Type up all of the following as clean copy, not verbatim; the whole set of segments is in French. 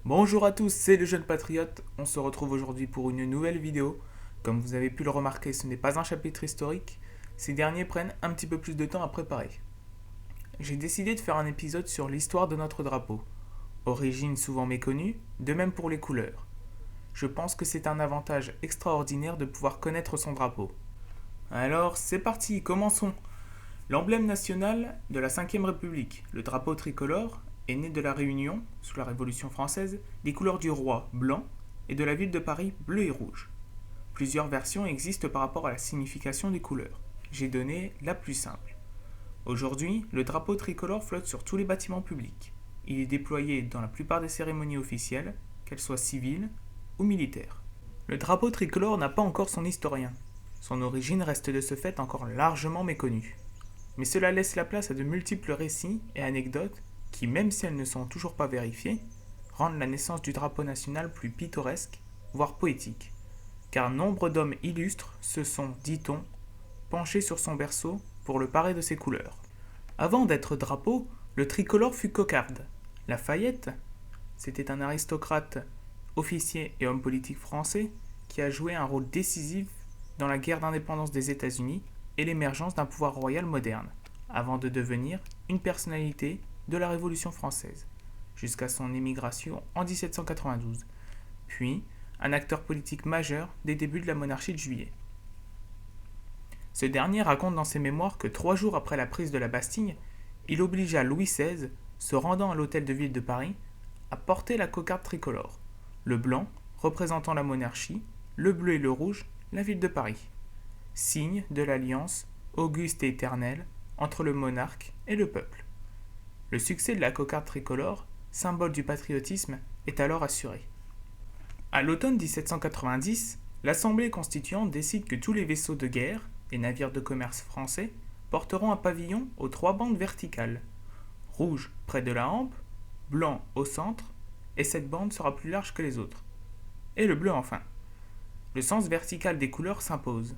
Bonjour à tous, c'est le jeune patriote. On se retrouve aujourd'hui pour une nouvelle vidéo. Comme vous avez pu le remarquer, ce n'est pas un chapitre historique. Ces derniers prennent un petit peu plus de temps à préparer. J'ai décidé de faire un épisode sur l'histoire de notre drapeau. Origine souvent méconnue, de même pour les couleurs. Je pense que c'est un avantage extraordinaire de pouvoir connaître son drapeau. Alors, c'est parti, commençons. L'emblème national de la Ve République, le drapeau tricolore, est né de la réunion, sous la Révolution française, des couleurs du roi, blanc, et de la ville de Paris, bleu et rouge. Plusieurs versions existent par rapport à la signification des couleurs. J'ai donné la plus simple. Aujourd'hui, le drapeau tricolore flotte sur tous les bâtiments publics. Il est déployé dans la plupart des cérémonies officielles, qu'elles soient civiles ou militaires. Le drapeau tricolore n'a pas encore son historien. Son origine reste de ce fait encore largement méconnue. Mais cela laisse la place à de multiples récits et anecdotes qui, même si elles ne sont toujours pas vérifiées, rendent la naissance du drapeau national plus pittoresque, voire poétique. Car nombre d'hommes illustres se sont, dit-on, penchés sur son berceau pour le parer de ses couleurs. Avant d'être drapeau, le tricolore fut cocarde. Lafayette, c'était un aristocrate, officier et homme politique français qui a joué un rôle décisif dans la guerre d'indépendance des États-Unis et l'émergence d'un pouvoir royal moderne, avant de devenir une personnalité de la Révolution française, jusqu'à son émigration en 1792, puis un acteur politique majeur des débuts de la monarchie de Juillet. Ce dernier raconte dans ses mémoires que 3 jours après la prise de la Bastille, il obligea Louis XVI, se rendant à l'hôtel de ville de Paris, à porter la cocarde tricolore, le blanc représentant la monarchie, le bleu et le rouge la ville de Paris, signe de l'alliance auguste et éternelle entre le monarque et le peuple. Le succès de la cocarde tricolore, symbole du patriotisme, est alors assuré. À l'automne 1790, l'Assemblée constituante décide que tous les vaisseaux de guerre et navires de commerce français porteront un pavillon aux 3 bandes verticales, rouge près de la hampe, blanc au centre, et cette bande sera plus large que les autres. Et le bleu enfin. Le sens vertical des couleurs s'impose.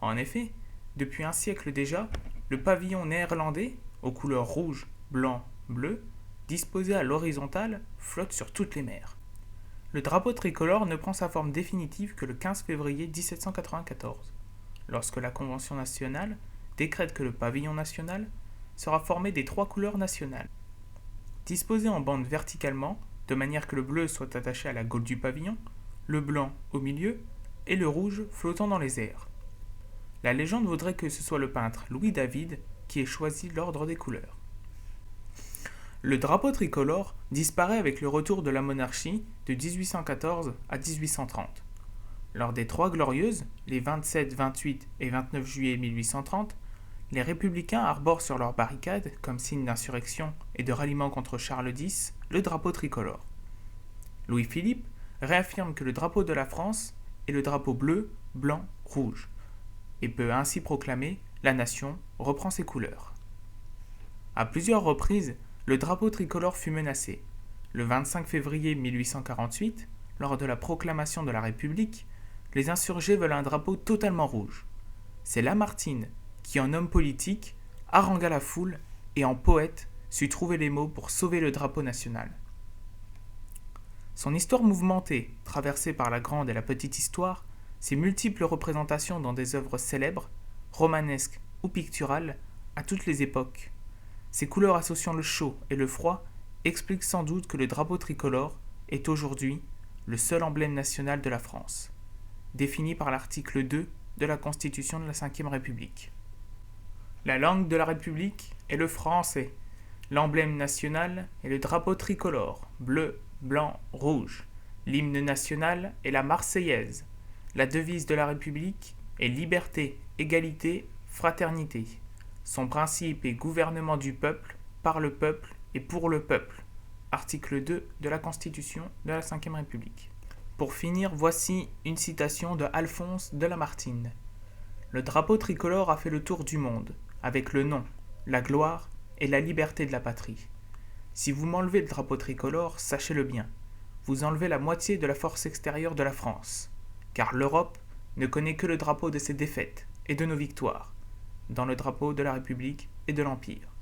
En effet, depuis un siècle déjà, le pavillon néerlandais, aux couleurs rouge, blanc, bleu, disposé à l'horizontale, flotte sur toutes les mers. Le drapeau tricolore ne prend sa forme définitive que le 15 février 1794, lorsque la Convention nationale décrète que le pavillon national sera formé des 3 couleurs nationales. Disposé en bande verticalement, de manière que le bleu soit attaché à la gaule du pavillon, le blanc au milieu et le rouge flottant dans les airs. La légende voudrait que ce soit le peintre Louis David qui ait choisi l'ordre des couleurs. Le drapeau tricolore disparaît avec le retour de la monarchie de 1814 à 1830. Lors des 3 Glorieuses, les 27, 28 et 29 juillet 1830, les républicains arborent sur leurs barricades, comme signe d'insurrection et de ralliement contre Charles X, le drapeau tricolore. Louis-Philippe réaffirme que le drapeau de la France est le drapeau bleu, blanc, rouge, et peut ainsi proclamer « La nation reprend ses couleurs ». À plusieurs reprises, le drapeau tricolore fut menacé. Le 25 février 1848, lors de la proclamation de la République, les insurgés veulent un drapeau totalement rouge. C'est Lamartine qui, en homme politique, harangua la foule et en poète sut trouver les mots pour sauver le drapeau national. Son histoire mouvementée, traversée par la grande et la petite histoire, ses multiples représentations dans des œuvres célèbres, romanesques ou picturales, à toutes les époques, ses couleurs associant le chaud et le froid expliquent sans doute que le drapeau tricolore est aujourd'hui le seul emblème national de la France, défini par l'article 2 de la Constitution de la Ve République. La langue de la République est le français. L'emblème national est le drapeau tricolore, bleu, blanc, rouge. L'hymne national est la Marseillaise. La devise de la République est liberté, égalité, fraternité. Son principe est gouvernement du peuple, par le peuple et pour le peuple. Article 2 de la Constitution de la Ve République. Pour finir, voici une citation de Alphonse de Lamartine. Le drapeau tricolore a fait le tour du monde, avec le nom, la gloire et la liberté de la patrie. Si vous m'enlevez le drapeau tricolore, sachez-le bien, vous enlevez la moitié de la force extérieure de la France, car l'Europe ne connaît que le drapeau de ses défaites et de nos victoires, dans le drapeau de la République et de l'Empire.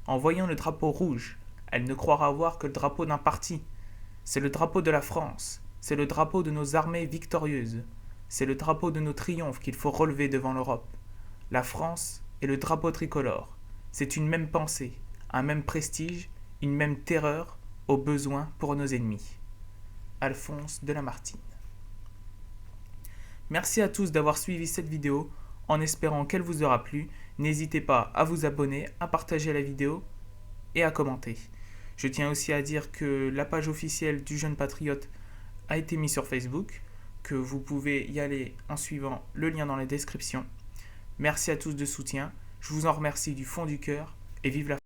En voyant le drapeau rouge, elle ne croira voir que le drapeau d'un parti, C'est le drapeau de la France, c'est le drapeau de nos armées victorieuses, c'est le drapeau de nos triomphes qu'il faut relever devant l'Europe. La France et le drapeau tricolore, c'est une même pensée, un même prestige, une même terreur, au besoin pour nos ennemis. Alphonse de Lamartine. Merci à tous d'avoir suivi cette vidéo. En espérant qu'elle vous aura plu, n'hésitez pas à vous abonner, à partager la vidéo et à commenter. Je tiens aussi à dire que la page officielle du Jeune Patriote a été mise sur Facebook, que vous pouvez y aller en suivant le lien dans la description. Merci à tous de soutien, je vous en remercie du fond du cœur et vive la